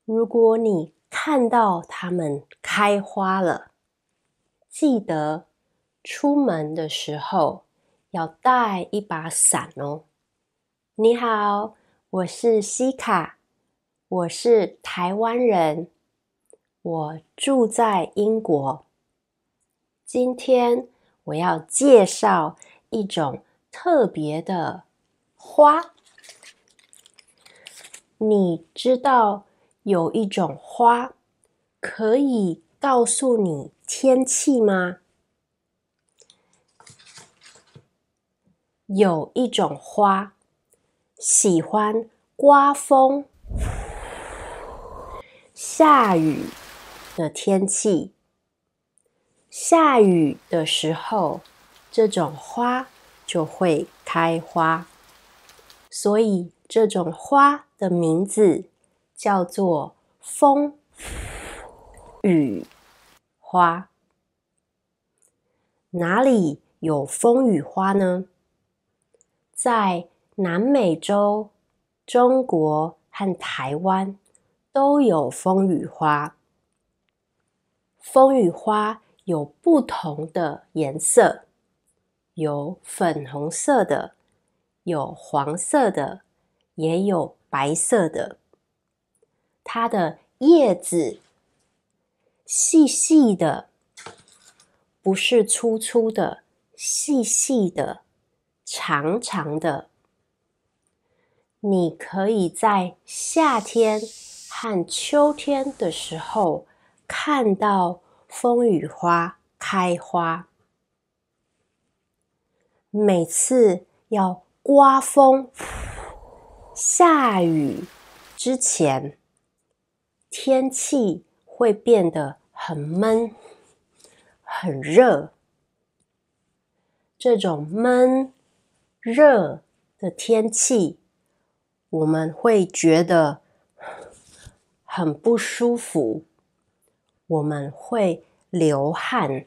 如果你看到它们开花了，记得出门的时候要带一把伞哦。你好，我是西卡，我是台湾人，我住在英国。今天我要介绍一种特别的花。你知道有一种花可以告诉你天气吗？有一种花喜欢刮风、下雨的天气。下雨的时候，这种花就会开花，所以这种花的名字叫做风雨花。哪里有风雨花呢？在南美洲、中国和台湾都有风雨花。风雨花有不同的颜色，有粉红色的，有黄色的，也有白色的。它的叶子细细的，不是粗粗的，细细的，长长的。你可以在夏天和秋天的时候看到风雨花开花。每次要刮风、下雨之前，天气会变得很闷、很热。这种闷、热的天气，我们会觉得很不舒服，我们会流汗。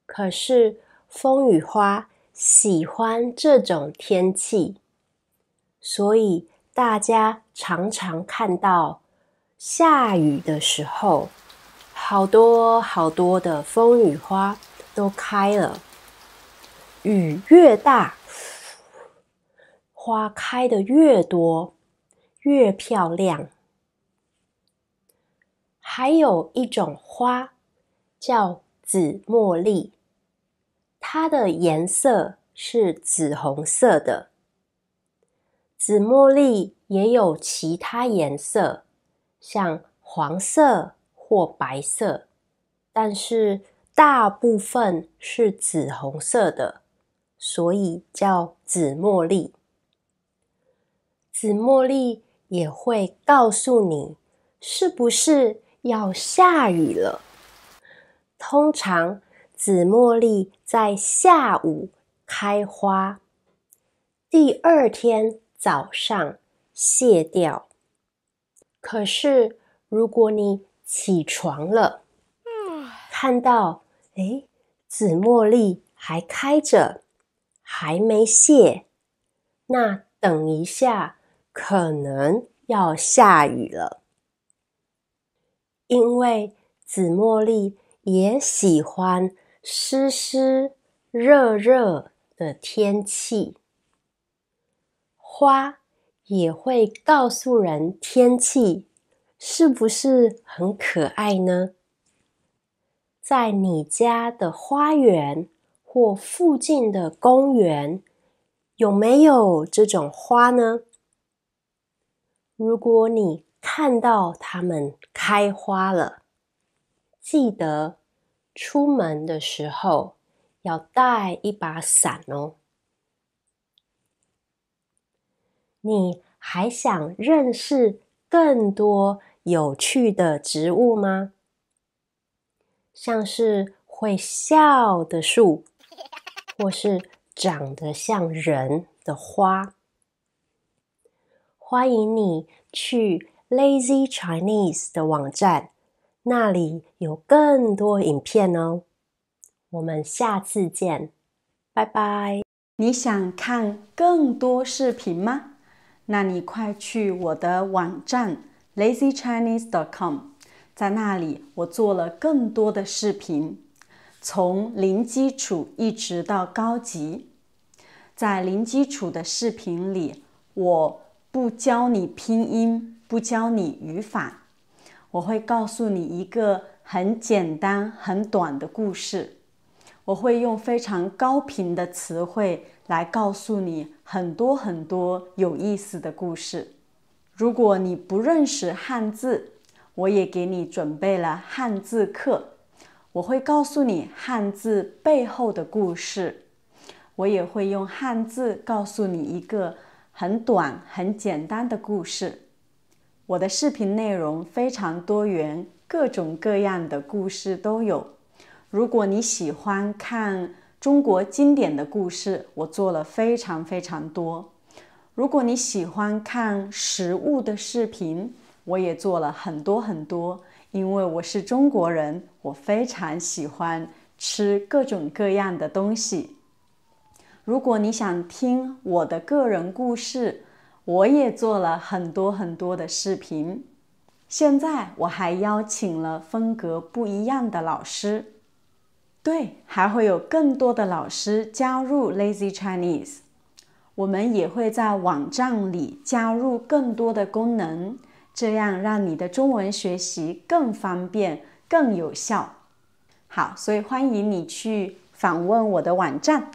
可是风雨花喜欢这种天气，所以大家常常看到下雨的时候，好多好多的风雨花都开了。雨越大，花开得越多，越漂亮。还有一种花叫紫茉莉，它的颜色是紫红色的。紫茉莉也有其他颜色，像黄色或白色，但是大部分是紫红色的，所以叫紫茉莉。紫茉莉也会告诉你是不是要下雨了。通常紫茉莉在下午开花，第二天早上谢掉。可是如果你起床了，看到紫茉莉还开着，还没谢，那等一下可能要下雨了。因为紫茉莉也喜欢湿湿热热的天气，花也会告诉人天气，是不是很可爱呢？在你家的花园或附近的公园，有没有这种花呢？如果你看到它们开花了，记得出门的时候要带一把伞哦。你还想认识更多有趣的植物吗？像是会笑的树，或是长得像人的花。欢迎你去 Lazy Chinese 的网站，那里有更多影片哦。我们下次见，拜拜。你想看更多视频吗？那你快去我的网站 lazychinese.com， 在那里我做了更多的视频，从零基础一直到高级。在零基础的视频里，我不教你拼音，不教你语法，我会告诉你一个很简单、很短的故事。我会用非常高频的词汇来告诉你很多很多有意思的故事。如果你不认识汉字，我也给你准备了汉字课，我会告诉你汉字背后的故事。我也会用汉字告诉你一个很短、很简单的故事。我的视频内容非常多元，各种各样的故事都有。如果你喜欢看中国经典的故事，我做了非常非常多。如果你喜欢看食物的视频，我也做了很多很多。因为我是中国人，我非常喜欢吃各种各样的东西。如果你想听我的个人故事，我也做了很多很多的视频。现在我还邀请了风格不一样的老师。对，还会有更多的老师加入 Lazy Chinese。我们也会在网站里加入更多的功能，这样让你的中文学习更方便、更有效。好，所以欢迎你去访问我的网站